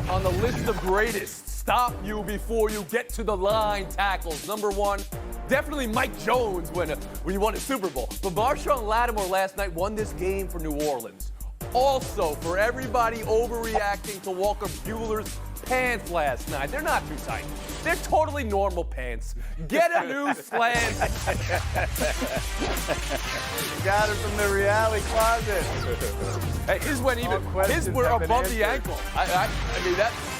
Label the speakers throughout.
Speaker 1: On the list of greatest, stop you before you get to the line tackles. Number one, definitely Mike Jones when he won a Super Bowl. But Marshawn Lattimore last night won this game for New Orleans. Also, for everybody overreacting to Walker Buehler's pants last night, they're not too tight. They're totally normal pants. Get a new slant.
Speaker 2: Got it from the Reali closet.
Speaker 1: Hey, his were above the ankle. I mean,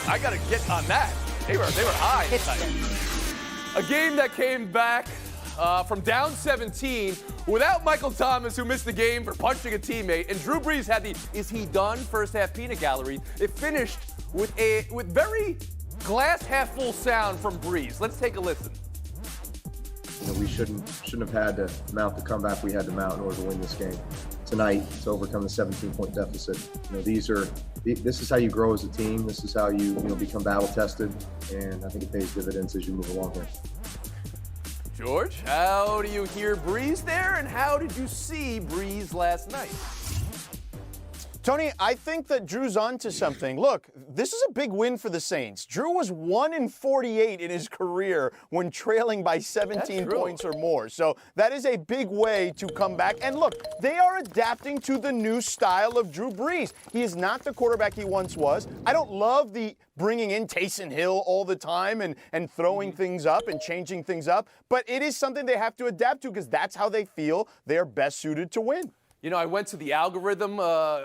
Speaker 1: I got to get on that. They were high. A game that came back from down 17 without Michael Thomas, who missed the game for punching a teammate, and Drew Brees had the "is he done" first half peanut gallery. It finished with very glass half full sound from Brees. Let's take a listen.
Speaker 3: You know, we shouldn't have had to mount the comeback we had to mount in order to win this game tonight to overcome the 17-point deficit. You know, this is how you grow as a team. This is how you become battle tested, and I think it pays dividends as you move along here.
Speaker 1: George, how do you hear Brees there, and how did you see Brees last night?
Speaker 4: Tony, I think that Drew's onto something. Look, this is a big win for the Saints. Drew was 1-48 in his career when trailing by 17 points or more. So that is a big way to come back. And look, they are adapting to the new style of Drew Brees. He is not the quarterback he once was. I don't love the bringing in Taysom Hill all the time and throwing things up and changing things up. But it is something they have to adapt to because that's how they feel they are best suited to win.
Speaker 1: You know, I went to the algorithm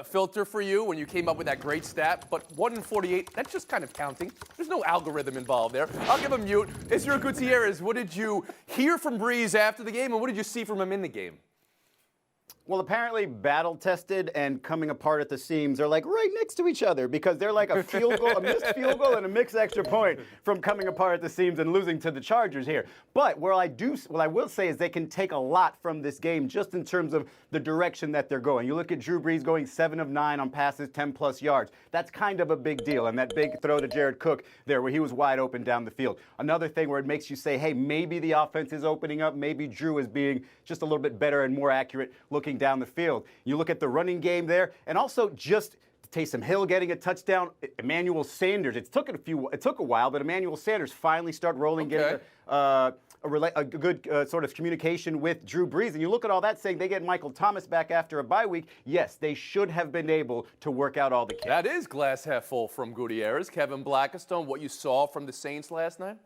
Speaker 1: filter for you when you came up with that great stat, but 1-48, that's just kind of counting. There's no algorithm involved there. I'll give him mute. Israel Gutierrez, what did you hear from Brees after the game, and what did you see from him in the game?
Speaker 2: Well, apparently battle-tested and coming apart at the seams are like right next to each other because they're like a field goal, a missed field goal, and a mixed extra point from coming apart at the seams and losing to the Chargers here. But what I will say is they can take a lot from this game just in terms of the direction that they're going. You look at Drew Brees going 7 of 9 on passes, 10-plus yards. That's kind of a big deal. And that big throw to Jared Cook there where he was wide open down the field. Another thing where it makes you say, hey, maybe the offense is opening up. Maybe Drew is being just a little bit better and more accurate looking down the field. You look at the running game there, and also just Taysom Hill getting a touchdown. Emmanuel Sanders. It took a while, but Emmanuel Sanders finally started rolling, getting a good sort of communication with Drew Brees. And you look at all that saying they get Michael Thomas back after a bye week. Yes, they should have been able to work out all the kinks.
Speaker 1: That is glass half full from Gutierrez. Kevin Blackistone, what you saw from the Saints last night?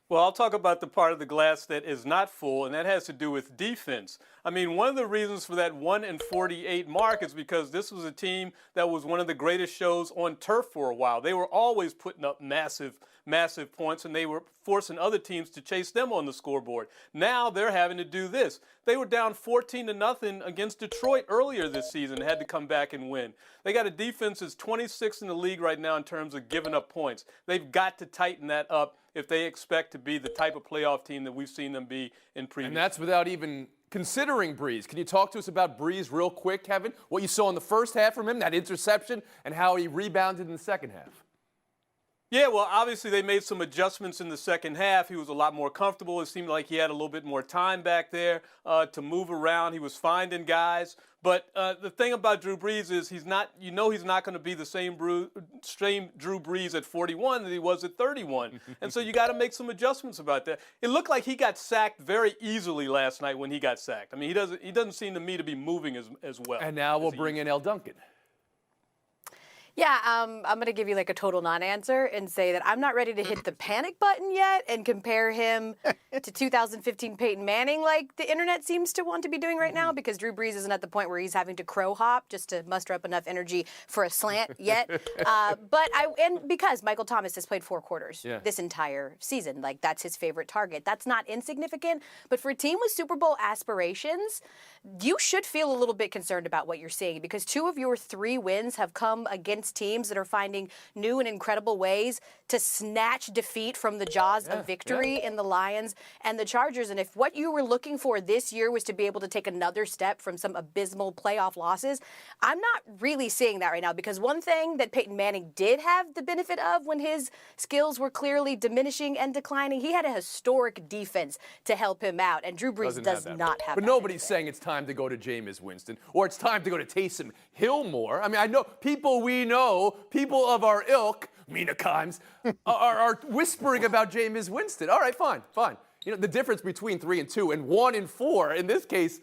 Speaker 5: Well, I'll talk about the part of the glass that is not full, and that has to do with defense. I mean, one of the reasons for that 1-48 mark is because this was a team that was one of the greatest shows on turf for a while. They were always putting up massive points, and they were forcing other teams to chase them on the scoreboard. Now they're having to do this. They were down 14-0 against Detroit earlier this season, had to come back and win. They got a defense that's 26th in the league right now in terms of giving up points. They've got to tighten that up if they expect to be the type of playoff team that we've seen them be in previous.
Speaker 1: And that's without even considering Brees. Can you talk to us about Brees real quick, Kevin? What you saw in the first half from him, that interception, and how he rebounded in the second half?
Speaker 5: Yeah, well, obviously they made some adjustments in the second half. He was a lot more comfortable. It seemed like he had a little bit more time back there to move around. He was finding guys. But the thing about Drew Brees is he's not going to be the same Drew Brees at 41 that he was at 31. And so you got to make some adjustments about that. It looked like he got sacked very easily last night when he got sacked. I mean, he doesn't seem to me to be moving as well.
Speaker 1: And now we'll bring in El Duncan.
Speaker 6: Yeah, I'm going to give you like a total non-answer and say that I'm not ready to hit the panic button yet and compare him to 2015 Peyton Manning like the internet seems to want to be doing right now, because Drew Brees isn't at the point where he's having to crow hop just to muster up enough energy for a slant yet. And because Michael Thomas has played 4 quarters this entire season, like that's his favorite target. That's not insignificant, but for a team with Super Bowl aspirations, you should feel a little bit concerned about what you're seeing, because 2 of your 3 wins have come against teams that are finding new and incredible ways to snatch defeat from the jaws of victory in the Lions and the Chargers. And if what you were looking for this year was to be able to take another step from some abysmal playoff losses, I'm not really seeing that right now, because one thing that Peyton Manning did have the benefit of when his skills were clearly diminishing and declining, he had a historic defense to help him out, and Drew Brees does not have that.
Speaker 1: But nobody's saying it's time to go to Jameis Winston or it's time to go to Taysom Hill more. I mean, I know people we know know people of our ilk, Mina Kimes, are whispering about Jameis Winston. All right, fine. You know, the difference between 3-2 and 1-4, in this case,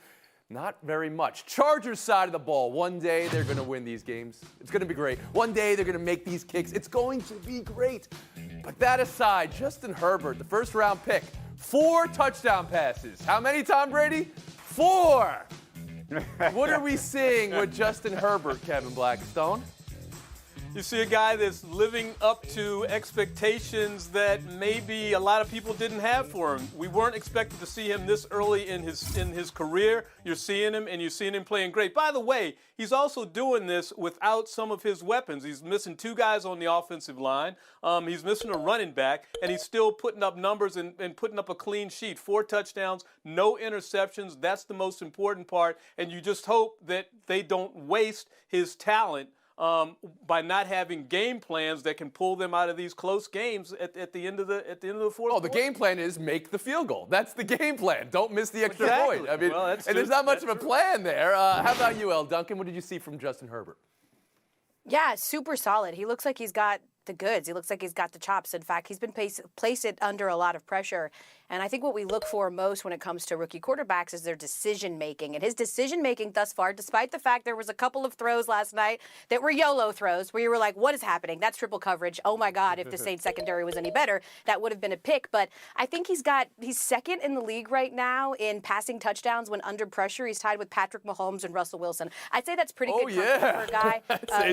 Speaker 1: not very much. Chargers side of the ball. One day they're going to win these games. It's going to be great. One day they're going to make these kicks. It's going to be great. But that aside, Justin Herbert, the first-round pick, 4 touchdown passes. How many, Tom Brady? 4. What are we seeing with Justin Herbert, Kevin Blackstone?
Speaker 5: You see a guy that's living up to expectations that maybe a lot of people didn't have for him. We weren't expected to see him this early in his career. You're seeing him, and you're seeing him playing great. By the way, he's also doing this without some of his weapons. He's missing 2 guys on the offensive line. He's missing a running back, and he's still putting up numbers and putting up a clean sheet. 4 touchdowns, no interceptions. That's the most important part, and you just hope that they don't waste his talent by not having game plans that can pull them out of these close games at the end of the fourth.
Speaker 1: Oh, the game plan is make the field goal. That's the game plan. Don't miss the extra point. I mean,
Speaker 5: well,
Speaker 1: there's not much of a plan there. How about you, L. Duncan? What did you see from Justin Herbert?
Speaker 6: Yeah, super solid. He looks like he's got the goods. He looks like he's got the chops. In fact, he's been placed under a lot of pressure. And I think what we look for most when it comes to rookie quarterbacks is their decision-making. And his decision-making thus far, despite the fact there was a couple of throws last night that were YOLO throws, where you were like, what is happening? That's triple coverage. Oh, my God, if the Saints secondary was any better, that would have been a pick. But I think he's second in the league right now in passing touchdowns when under pressure. He's tied with Patrick Mahomes and Russell Wilson. I'd say that's pretty good for a guy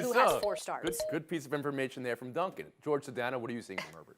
Speaker 6: who has 4 stars.
Speaker 1: Good piece of information there from Duncan. George Sedano, what are you seeing from Herbert?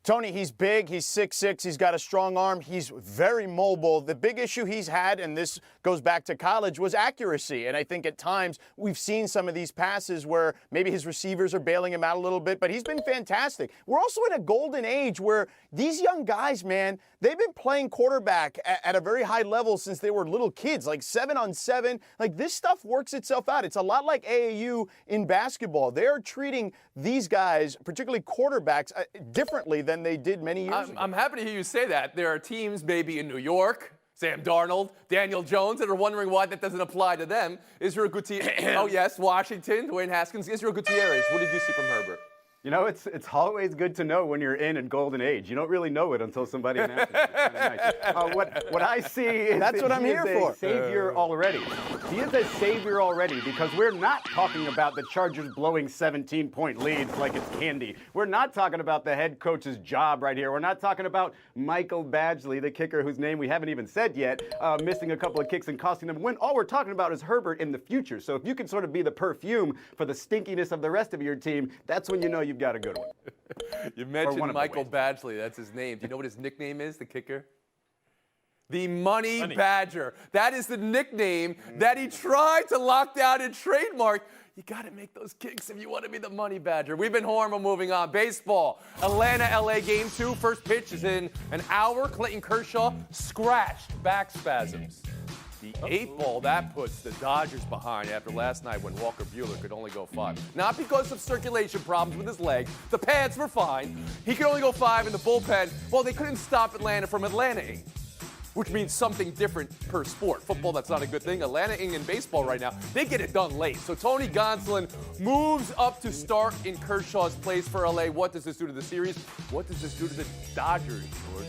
Speaker 4: Tony, he's big, he's 6'6", he's got a strong arm, he's very mobile. The big issue he's had, and this goes back to college, was accuracy. And I think at times we've seen some of these passes where maybe his receivers are bailing him out a little bit, but he's been fantastic. We're also in a golden age where these young guys, man, they've been playing quarterback at a very high level since they were little kids, like 7-on-7. Like, this stuff works itself out. It's a lot like AAU in basketball. They're treating these guys, particularly quarterbacks, differently than they did many years ago.
Speaker 1: I'm happy to hear you say that. There are teams maybe in New York, Sam Darnold, Daniel Jones, that are wondering why that doesn't apply to them. Israel Gutierrez. Oh, yes, Washington, Dwayne Haskins. Israel Gutierrez, what did you see from Herbert?
Speaker 2: You know, it's always good to know when you're in a golden age. You don't really know it until somebody announces it. It's kinda nice. What I see is
Speaker 4: that's what I'm here for.
Speaker 2: Savior already. He is a savior already because we're not talking about the Chargers blowing 17-point leads like it's candy. We're not talking about the head coach's job right here. We're not talking about Michael Badgley, the kicker whose name we haven't even said yet, missing a couple of kicks and costing them a win. All we're talking about is Herbert in the future. So if you can sort of be the perfume for the stinkiness of the rest of your team, that's when you know you've got a good one.
Speaker 1: You mentioned Michael Badgley. That's his name. Do you know what his nickname is, the kicker? The Money Badger. That is the nickname that he tried to lock down and trademark. You got to make those kicks if you want to be the Money Badger. We've been horrible. Moving on. Baseball. Atlanta-LA Game 2. First pitch is in an hour. Clayton Kershaw scratched back spasms. The 8 ball, that puts the Dodgers behind after last night when Walker Buehler could only go 5. Not because of circulation problems with his leg. The pads were fine. He could only go 5 in the bullpen. Well, they couldn't stop Atlanta from Atlanta-ing, which means something different per sport. Football, that's not a good thing. Atlanta-ing in baseball right now, they get it done late. So Tony Gonsolin moves up to start in Kershaw's place for LA. What does this do to the series? What does this do to the Dodgers, George?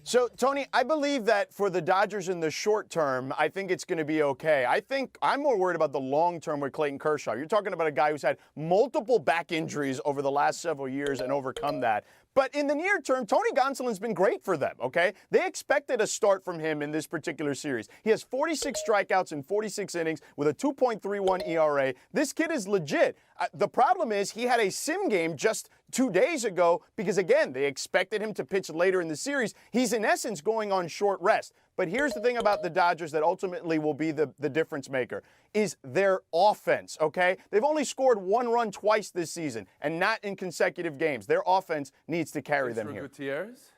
Speaker 4: So, Tony, I believe that for the Dodgers in the short term, I think it's going to be okay. I think I'm more worried about the long term with Clayton Kershaw. You're talking about a guy who's had multiple back injuries over the last several years and overcome that. But in the near term, Tony Gonsolin's been great for them, okay? They expected a start from him in this particular series. He has 46 strikeouts in 46 innings with a 2.31 ERA. This kid is legit. The problem is he had a sim game just 2 days ago because, again, they expected him to pitch later in the series. He's, in essence, going on short rest. But here's the thing about the Dodgers that ultimately will be the difference maker, is their offense, okay? They've only scored 1 run twice this season, and not in consecutive games. Their offense needs to carry them here.
Speaker 1: Gutierrez?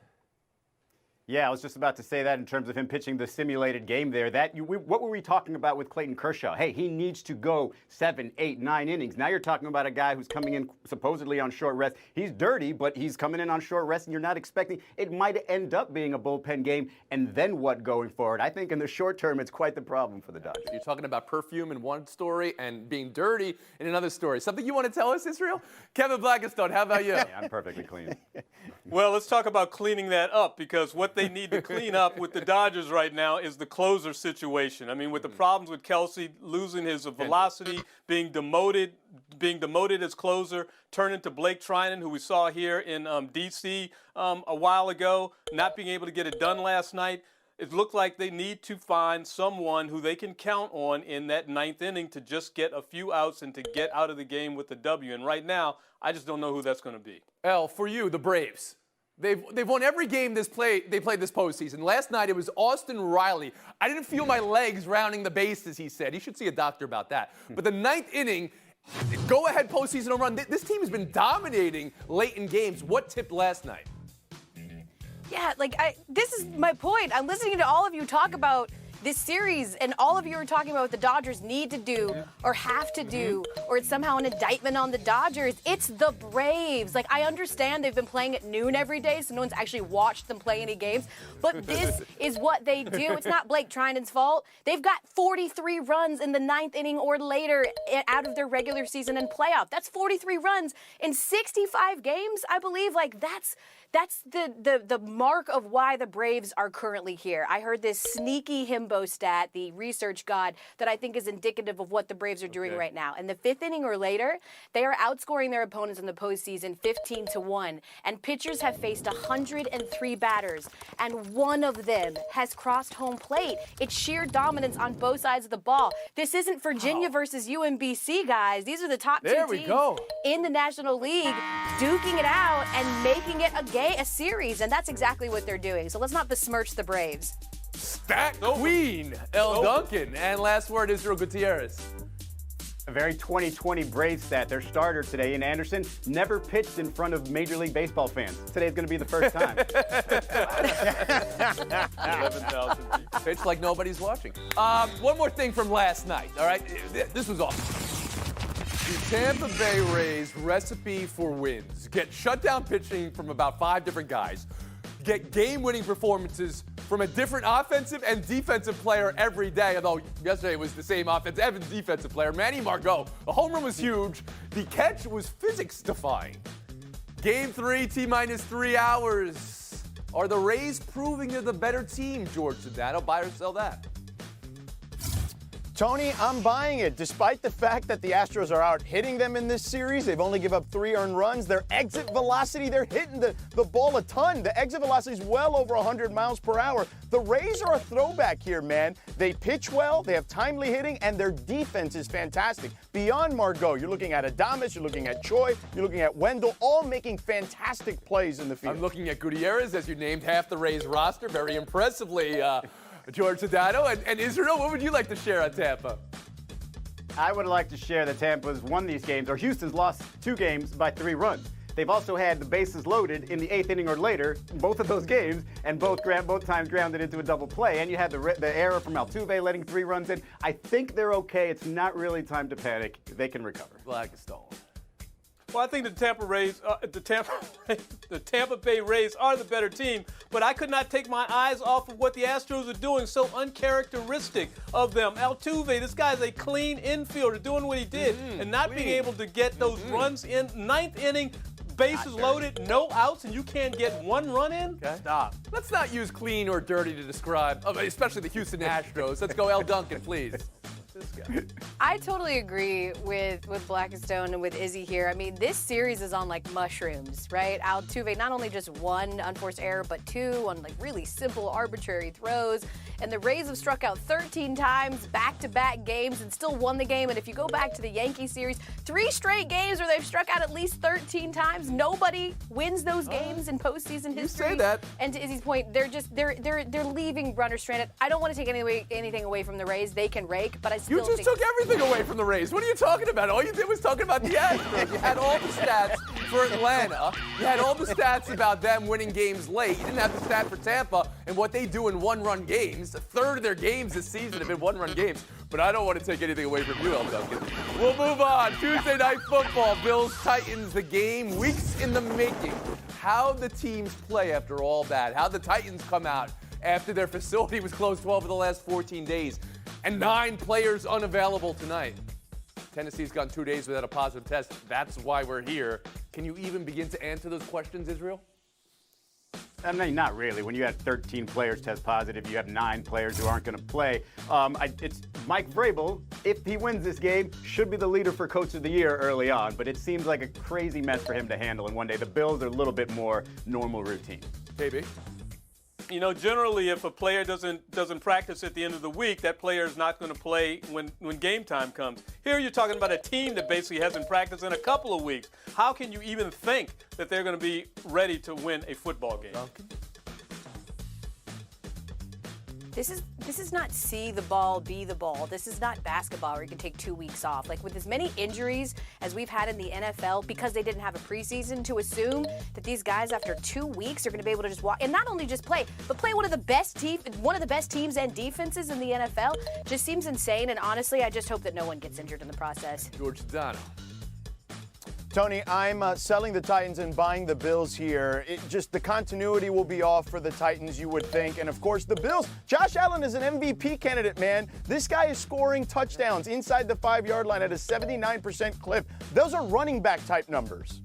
Speaker 2: Yeah, I was just about to say that in terms of him pitching the simulated game there. What were we talking about with Clayton Kershaw? Hey, he needs to go 7, 8, 9 innings. Now you're talking about a guy who's coming in supposedly on short rest. He's dirty, but he's coming in on short rest, and you're not expecting it might end up being a bullpen game. And then what going forward? I think in the short term, it's quite the problem for the Dodgers.
Speaker 1: You're talking about perfume in one story and being dirty in another story. Something you want to tell us, Israel? Kevin Blackistone, how about you?
Speaker 2: Yeah, I'm perfectly clean.
Speaker 5: Well, let's talk about cleaning that up, because what they need to clean up with the Dodgers right now is the closer situation. I mean, with the problems with Kelsey losing his velocity, being demoted as closer, turning to Blake Trinan, who we saw here in D.C. A while ago, not being able to get it done last night. It looked like they need to find someone who they can count on in that 9th inning to just get a few outs and to get out of the game with the W. And right now, I just don't know who that's going to be.
Speaker 1: El, for you, the Braves. They've won every game they played this postseason. Last night it was Austin Riley. I didn't feel my legs rounding the bases, he said. He should see a doctor about that. But the 9th inning, go-ahead postseason home run. This team has been dominating late in games. What tipped last night?
Speaker 6: Yeah, this is my point. I'm listening to all of you talk about this series, and all of you are talking about what the Dodgers need to do or have to do, or it's somehow an indictment on the Dodgers. It's the Braves. I understand they've been playing at noon every day, so no one's actually watched them play any games, but this is what they do. It's not Blake Trinan's fault. They've got 43 runs in the 9th inning or later out of their regular season and playoff. That's 43 runs in 65 games, I believe. That's the mark of why the Braves are currently here. I heard this sneaky himbo stat, the research god, that I think is indicative of what the Braves are doing right now. In the 5th inning or later, they are outscoring their opponents in the postseason 15-1. And pitchers have faced 103 batters, and one of them has crossed home plate. It's sheer dominance on both sides of the ball. This isn't Virginia versus UMBC, guys. These are the top two teams in the National League duking it out and making it a series, and that's exactly what they're doing. So let's not besmirch the Braves.
Speaker 1: Stat Queen, El Duncan. And last word, Israel Gutierrez.
Speaker 2: A very 2020 Braves stat. Their starter today, Ian Anderson, never pitched in front of Major League Baseball fans. Today's going to be the first time.
Speaker 5: 11,000 people.
Speaker 1: Pitched like nobody's watching. One more thing from last night, all right? This was awesome. The Tampa Bay Rays recipe for wins. Get shutdown pitching from about 5 different guys. Get game-winning performances from a different offensive and defensive player every day, although yesterday it was the same offensive and defensive player. Manny Margot. The home run was huge. The catch was physics-defying. Game 3, T-minus 3 hours. Are the Rays proving they're the better team, George Sedano? Buy or sell that?
Speaker 4: Tony, I'm buying it. Despite the fact that the Astros are out hitting them in this series, they've only given up 3 earned runs. Their exit velocity, they're hitting the ball a ton. The exit velocity is well over 100 miles per hour. The Rays are a throwback here, man. They pitch well, they have timely hitting, and their defense is fantastic. Beyond Margot, you're looking at Adames, you're looking at Choi, you're looking at Wendell, all making fantastic plays in the field.
Speaker 1: I'm looking at Gutierrez, as you named half the Rays roster very impressively. George Sedano and Israel, what would you like to share on Tampa?
Speaker 2: I would like to share that Tampa's won these games, or Houston's lost 2 games by 3 runs. They've also had the bases loaded in the 8th inning or later, both of those games, and both times grounded into a double play. And you had the error from Altuve letting 3 runs in. I think they're okay. It's not really time to panic. They can recover.
Speaker 1: Blackistone.
Speaker 5: Well, I think the Tampa Bay Rays are the better team, but I could not take my eyes off of what the Astros are doing, so uncharacteristic of them. Altuve, this guy's a clean infielder, doing what he did, and not being able to get those runs in. 9th inning, bases loaded, no outs, and you can't get 1 run in?
Speaker 1: Okay. Stop. Let's not use clean or dirty to describe, especially the Houston Astros. Let's go El Duncan, please.
Speaker 6: I totally agree with Blackistone and with Izzy here. I mean, this series is on mushrooms, right? Altuve not only just 1 unforced error, but 2 on really simple, arbitrary throws. And the Rays have struck out 13 times, back-to-back games, and still won the game. And if you go back to the Yankee series, 3 straight games where they've struck out at least 13 times. Nobody wins those games in postseason history.
Speaker 1: You say that.
Speaker 6: And to Izzy's point, they're leaving runners stranded. I don't want to take anything away from the Rays. They can rake, but I still
Speaker 1: You just took everything away from the Rays. What are you talking about? All you did was talking about the Astros. You had all the stats. for Atlanta. You had all the stats about them winning games late. You didn't have the stat for Tampa and what they do in one-run games. A third of their games this season have been one-run games. But I don't want to take anything away from you, El Duncan. We'll move on. Tuesday Night Football, Bills-Titans, the game, weeks in the making. How the teams play after all that. How the Titans come out after their facility was closed 12 of the last 14 days. And 9 players unavailable tonight. Tennessee's gone 2 days without a positive test. That's why we're here. Can you even begin to answer those questions, Israel?
Speaker 2: I mean, not really. When you have 13 players test positive, you have 9 players who aren't going to play. It's Mike Vrabel, if he wins this game, should be the leader for Coach of the Year early on. But it seems like a crazy mess for him to handle in one day. The Bills are a little bit more normal routine.
Speaker 1: KB?
Speaker 5: You know, generally, if a player doesn't practice at the end of the week, that player is not going to play when game time comes. Here you're talking about a team that basically hasn't practiced in a couple of weeks. How can you even think that they're going to be ready to win a football game?
Speaker 1: Duncan?
Speaker 6: This is not see the ball, be the ball. This is not basketball where you can take 2 weeks off. Like with as many injuries as we've had in the NFL because they didn't have a preseason, to assume that these guys after 2 weeks are going to be able to just walk and not only just play, but play one of the best teams and defenses in the NFL just seems insane. And honestly, I just hope that no one gets injured in the process.
Speaker 1: George Sedano.
Speaker 4: Tony, I'm selling the Titans and buying the Bills here. The continuity will be off for the Titans, you would think. And, of course, the Bills. Josh Allen is an MVP candidate, man. This guy is scoring touchdowns inside the 5-yard line at a 79% clip. Those are running back type numbers.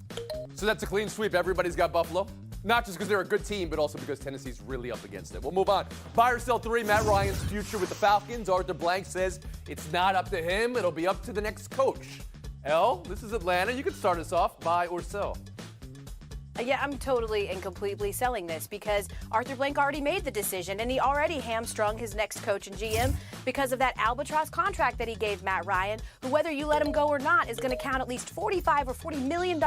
Speaker 1: So that's a clean sweep. Everybody's got Buffalo. Not just because they're a good team, but also because Tennessee's really up against it. We'll move on. Buy or sell 3, Matt Ryan's future with the Falcons. Arthur Blank says it's not up to him. It'll be up to the next coach. El, this is Atlanta. You can start us off. Buy or sell.
Speaker 6: Yeah, I'm totally and completely selling this because Arthur Blank already made the decision and he already hamstrung his next coach and GM because of that albatross contract that he gave Matt Ryan, who whether you let him go or not is going to count at least $45 or $40 million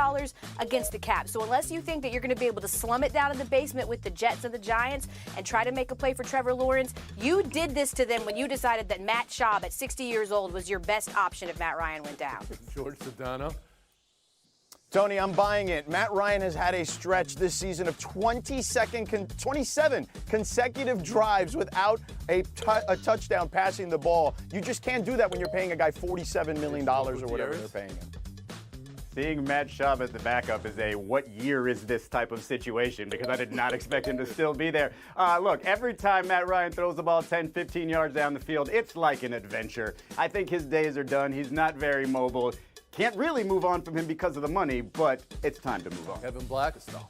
Speaker 6: against the cap. So unless you think that you're going to be able to slum it down in the basement with the Jets and the Giants and try to make a play for Trevor Lawrence, you did this to them when you decided that Matt Schaub at 60 years old was your best option if Matt Ryan went down.
Speaker 1: George Sedano.
Speaker 4: Tony, I'm buying it. Matt Ryan has had a stretch this season of 27 consecutive drives without a touchdown passing the ball. You just can't do that when you're paying a guy $47 million or whatever they're paying him.
Speaker 2: Seeing Matt Schaub as the backup is a what year is this type of situation because I did not expect him to still be there. Look, every time Matt Ryan throws the ball 10, 15 yards down the field, it's like an adventure. I think his days are done. He's not very mobile. Can't really move on from him because of the money, but it's time to move on.
Speaker 1: Kevin Blackistone.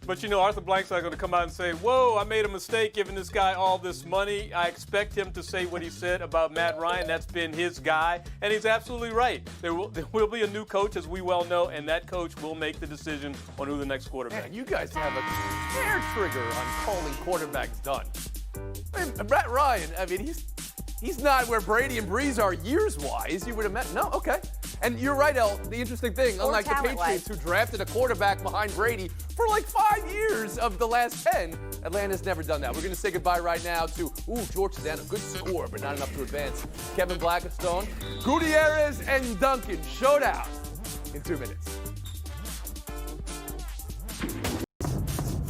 Speaker 5: But, you know, Arthur Blank's not going to come out and say, whoa, I made a mistake giving this guy all this money. I expect him to say what he said about Matt Ryan. That's been his guy. And he's absolutely right. There will be a new coach, as we well know, and that coach will make the decision on who the next quarterback is.
Speaker 1: Man, you guys have a hair trigger on calling quarterbacks done. I mean, Matt Ryan, I mean, he's not where Brady and Breeze are years-wise. You would have met. No, okay. And you're right, El. The interesting thing, unlike the Patriots who drafted a quarterback behind Brady for like 5 years of the last 10, Atlanta's never done that. We're going to say goodbye right now to, George Sedano. Good score, but not enough to advance. Kevin Blackistone, Gutierrez, and Duncan. Showdown in 2 minutes.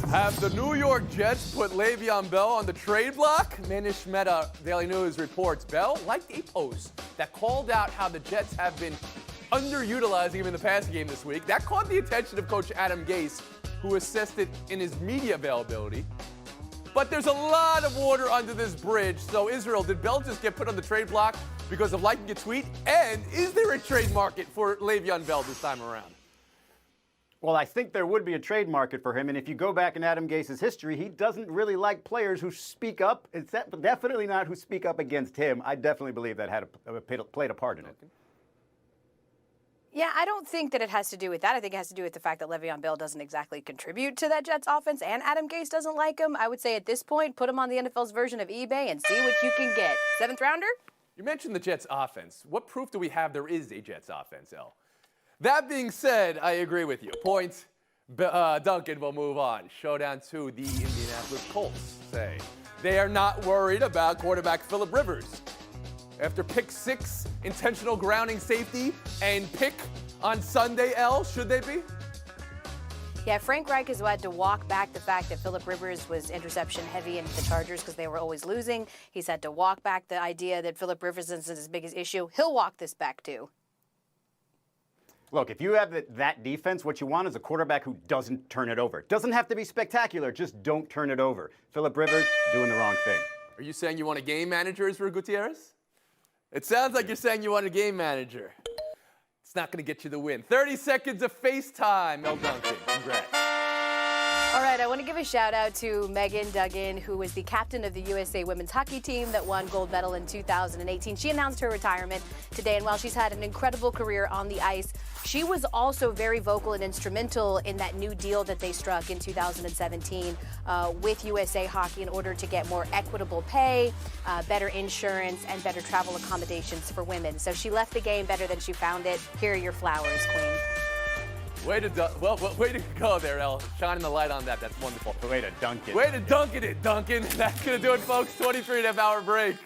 Speaker 1: Have the New York Jets put Le'Veon Bell on the trade block? Manish Mehta, Daily News reports Bell liked a post that called out how the Jets have been underutilizing him in the passing game this week. That caught the attention of Coach Adam Gase, who assessed it in his media availability. But there's a lot of water under this bridge. So, Israel, did Bell just get put on the trade block because of liking a tweet? And is there a trade market for Le'Veon Bell this time around?
Speaker 2: Well, I think there would be a trade market for him, and if you go back in Adam Gase's history, he doesn't really like players who speak up. It's definitely not who speak up against him. I definitely believe that played a part in it.
Speaker 6: Yeah, I don't think that it has to do with that. I think it has to do with the fact that Le'Veon Bell doesn't exactly contribute to that Jets offense, and Adam Gase doesn't like him. I would say at this point, put him on the NFL's version of eBay and see what you can get. 7th rounder?
Speaker 1: You mentioned the Jets offense. What proof do we have there is a Jets offense, El? That being said, I agree with you. Point, Duncan will move on. Showdown 2, the Indianapolis Colts say they are not worried about quarterback Phillip Rivers. After pick 6, intentional grounding safety, and pick on Sunday, El, should they be?
Speaker 6: Yeah, Frank Reich has had to walk back the fact that Phillip Rivers was interception heavy into the Chargers because they were always losing. He's had to walk back the idea that Phillip Rivers is his biggest issue. He'll walk this back too.
Speaker 2: Look, if you have that defense, what you want is a quarterback who doesn't turn it over. Doesn't have to be spectacular, just don't turn it over. Phillip Rivers doing the wrong thing.
Speaker 1: Are you saying you want a game manager as for Gutierrez? It sounds like you're saying you want a game manager. It's not going to get you the win. 30 seconds of FaceTime, Mel Duncan. Congrats.
Speaker 6: All right, I want to give a shout out to Megan Duggan, who was the captain of the USA women's hockey team that won gold medal in 2018. She announced her retirement today, and while she's had an incredible career on the ice, she was also very vocal and instrumental in that new deal that they struck in 2017 with USA Hockey in order to get more equitable pay, better insurance, and better travel accommodations for women. So she left the game better than she found it. Here are your flowers, Queen.
Speaker 1: Way to go there, El. Shining the light on that. That's wonderful.
Speaker 2: Way to dunk it.
Speaker 1: Way to dunk it, Duncan. That's going to do it, folks. 23.5-hour break.